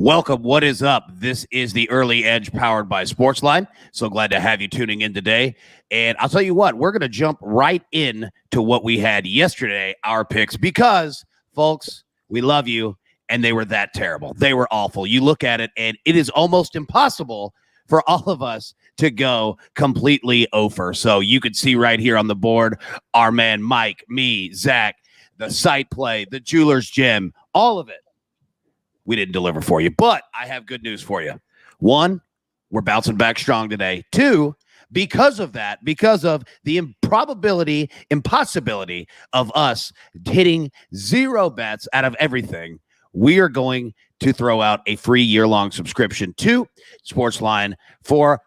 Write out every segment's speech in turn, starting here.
Welcome. What is up? This is the Early Edge powered by SportsLine. So glad to have you tuning in today. And I'll tell you what, we're going to jump right in to what we had yesterday, our picks, because, folks, we love you, and they were that terrible. They were awful. You look at it, and it is almost impossible for all of us to go completely over. So you can see right here on the board, our man Mike, me, Zack, the site play, the jeweler's gem, all of it. We didn't deliver for you, but I have good news for you. One, we're bouncing back strong today. Two, because of that, because of the impossibility of us hitting zero bets out of everything, we are going to throw out a free year-long subscription to SportsLine for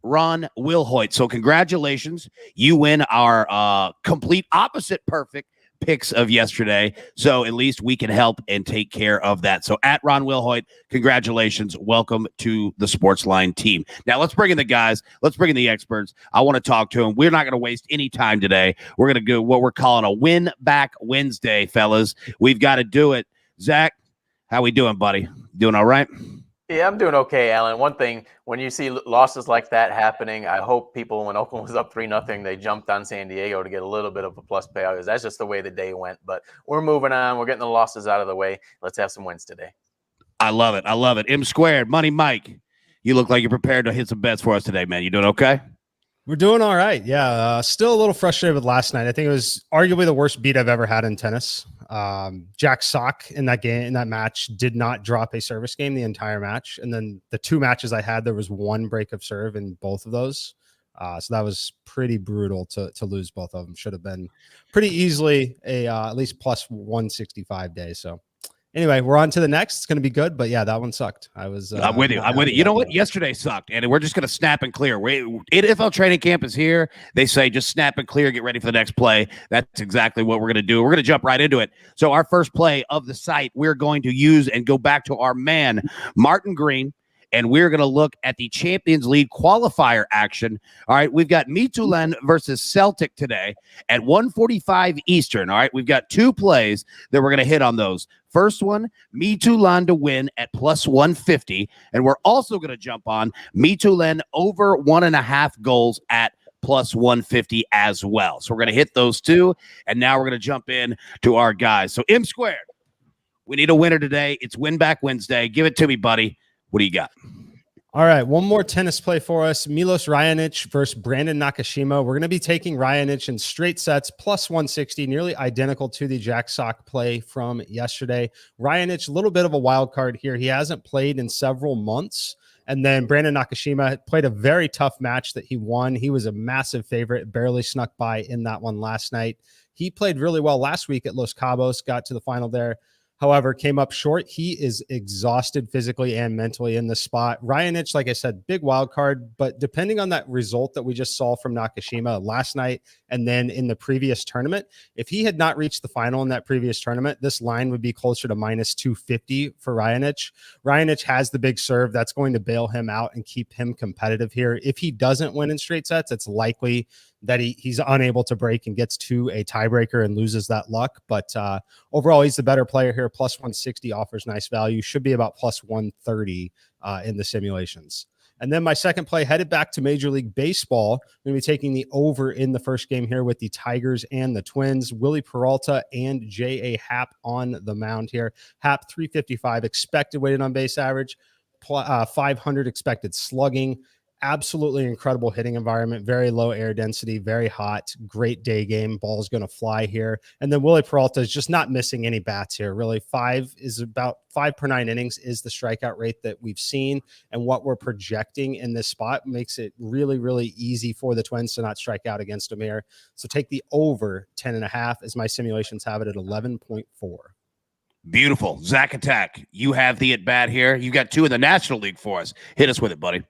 @Ron Wilhoit. So congratulations. You win our complete opposite perfect picks of yesterday. So at least we can help and take care of that. So @Ron Wilhoit, congratulations. Welcome to the SportsLine team. Now let's bring in the guys. Let's bring in the experts. I want to talk to them. We're not going to waste any time today. We're going to do what we're calling a win back Wednesday, fellas. We've got to do it. Zack, how we doing, buddy? Doing all right? Yeah, I'm doing okay, Allan. One thing, when you see losses like that happening, I hope people, when Oakland was up 3-0, they jumped on San Diego to get a little bit of a plus payout, because that's just the way the day went. But we're moving on. We're getting the losses out of the way. Let's have some wins today. I love it. I love it. M squared, Money Mike, you look like you're prepared to hit some bets for us today, man. You doing okay? We're doing all right. Yeah. Still a little frustrated with last night. I think it was arguably the worst beat I've ever had in tennis. Jack Sock in that match did not drop a service game the entire match. And then the two matches I had, there was one break of serve in both of those. So that was pretty brutal to lose both of them. Should have been pretty easily at least plus 165 days. So anyway, we're on to the next. It's going to be good, but yeah, that one sucked. I'm with you. I'm with you. You know what? Yesterday sucked, and we're just going to snap and clear. NFL training camp is here. They say just snap and clear, get ready for the next play. That's exactly what we're going to do. We're going to jump right into it. So our first play of the site, we're going to use and go back to our man, Martin Green, and we're going to look at the Champions League qualifier action. All right, we've got Midtjylland versus Celtic today at 1:45 Eastern. All right, we've got two plays that we're going to hit on those. First one, Midtjylland to win at plus 150, and we're also going to jump on Midtjylland over 1.5 goals at plus 150 as well. So we're going to hit those two, and now we're going to jump in to our guys. So M squared, we need a winner today. It's Win Back Wednesday. Give it to me, buddy. What do you got? All right, one more tennis play for us. Milos Raonic versus Brandon Nakashima. We're going to be taking Raonic in straight sets, plus 160, nearly identical to the Jack Sock play from yesterday. Raonic, a little bit of a wild card here. He hasn't played in several months. And then Brandon Nakashima played a very tough match that he won. He was a massive favorite, barely snuck by in that one last night. He played really well last week at Los Cabos, got to the final there. However, came up short. He is exhausted physically and mentally in this spot. Raonic, like I said, big wild card, but depending on that result that we just saw from Nakashima last night and then in the previous tournament, if he had not reached the final in that previous tournament, this line would be closer to minus 250 for Raonic. Raonic has the big serve. That's going to bail him out and keep him competitive here. If he doesn't win in straight sets, it's likely that he's unable to break and gets to a tiebreaker and loses that luck. But overall, he's the better player here. Plus 160 offers nice value. Should be about plus 130 in the simulations. And then my second play, headed back to Major League Baseball. I'm going to be taking the over in the first game here with the Tigers and the Twins. Willie Peralta and J.A. Happ on the mound here. Happ, 355 expected weighted on base average, 500 expected slugging. Absolutely incredible hitting environment, very low air density, very hot, great day game. Ball's going to fly here. And then Willie Peralta is just not missing any bats here. Really, about 5 per 9 innings is the strikeout rate that we've seen. And what we're projecting in this spot makes it really, really easy for the Twins to not strike out against him here. So take the over 10.5 as my simulations have it at 11.4. Beautiful. Zack Attack, you have the at-bat here. You got two in the National League for us. Hit us with it, buddy.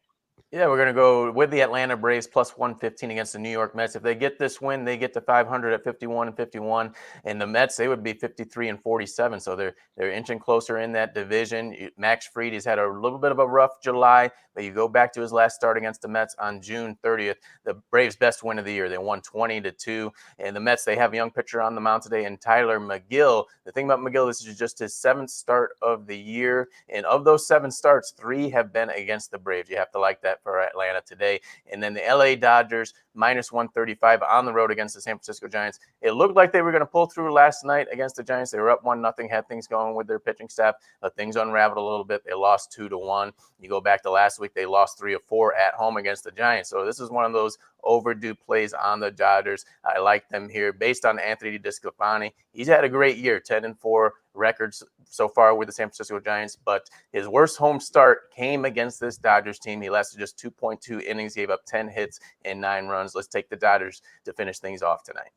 Yeah, we're going to go with the Atlanta Braves plus 115 against the New York Mets. If they get this win, they get to 500 at 51-51. And the Mets, they would be 53-47. So they're inching closer in that division. Max Fried has had a little bit of a rough July, but you go back to his last start against the Mets on June 30th, the Braves' best win of the year. They won 20-2. And the Mets, they have a young pitcher on the mound today, and Tyler McGill. The thing about McGill, this is just his 7th start of the year. And of those 7 starts, 3 have been against the Braves. You have to like that for Atlanta today. And then the LA Dodgers minus 135 on the road against the San Francisco Giants. It looked like they were going to pull through last night against the Giants. They were up 1-0, had things going with their pitching staff. Things unraveled a little bit. They lost 2-1. You go back to last week, they lost 3 of 4 at home against the Giants. So this is one of those overdue plays on the Dodgers. I like them here based on Anthony DeSclafani. He's had a great year, 10-4 records so far with the San Francisco Giants, but his worst home start came against this Dodgers team. He lasted just 2.2 innings, gave up 10 hits and 9 runs. Let's take the Dodgers to finish things off tonight.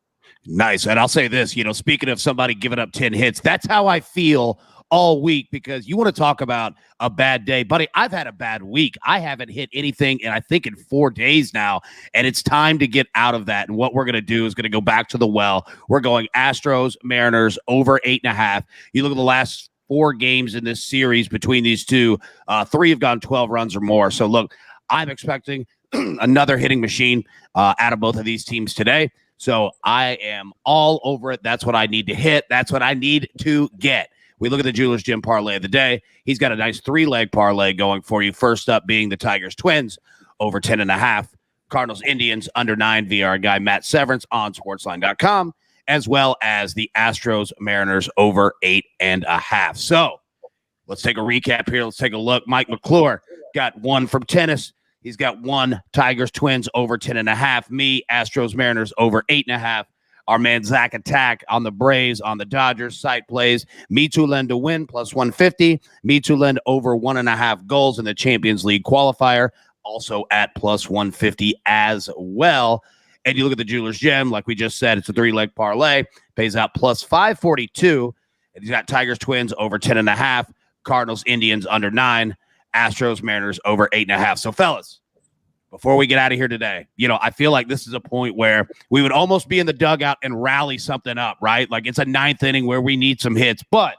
Nice. And I'll say this, speaking of somebody giving up 10 hits, that's how I feel all week, because you want to talk about a bad day, buddy. I've had a bad week. I haven't hit anything, and I think in 4 days now, and it's time to get out of that. And what we're going to do is going to go back to the well. We're going Astros, Mariners over 8.5. You look at the last 4 games in this series between these two, 3 have gone 12 runs or more. So look, I'm expecting another hitting machine out of both of these teams today. So I am all over it. That's what I need to hit. That's what I need to get. We look at the Jewelers Gym parlay of the day. He's got a nice 3-leg parlay going for you. First up being the Tigers Twins over 10.5. Cardinals Indians under 9 via our guy Matt Severance on SportsLine.com, as well as the Astros Mariners over 8.5. So let's take a recap here. Let's take a look. Mike McClure got 1 from tennis. He's got 1 Tigers Twins over 10.5. Me, Astros Mariners over 8.5. Our man Zack Attack on the Braves, on the Dodgers site plays. Me to lend to win plus 150. Me to lend over 1.5 goals in the Champions League qualifier, also at plus 150 as well. And you look at the Jewelers Gem, like we just said, it's a 3-leg parlay, pays out plus 542. And he's got Tigers Twins over 10.5, Cardinals Indians under 9, Astros Mariners over 8.5. So fellas, before we get out of here today, I feel like this is a point where we would almost be in the dugout and rally something up, right? Like it's a 9th inning where we need some hits. But,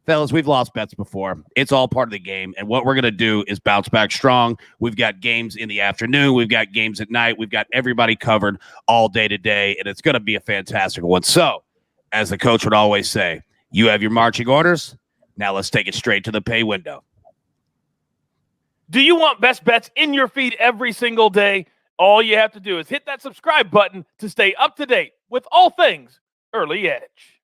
fellas, we've lost bets before. It's all part of the game. And what we're going to do is bounce back strong. We've got games in the afternoon. We've got games at night. We've got everybody covered all day today. And it's going to be a fantastic one. So, as the coach would always say, you have your marching orders. Now let's take it straight to the pay window. Do you want best bets in your feed every single day? All you have to do is hit that subscribe button to stay up to date with all things Early Edge.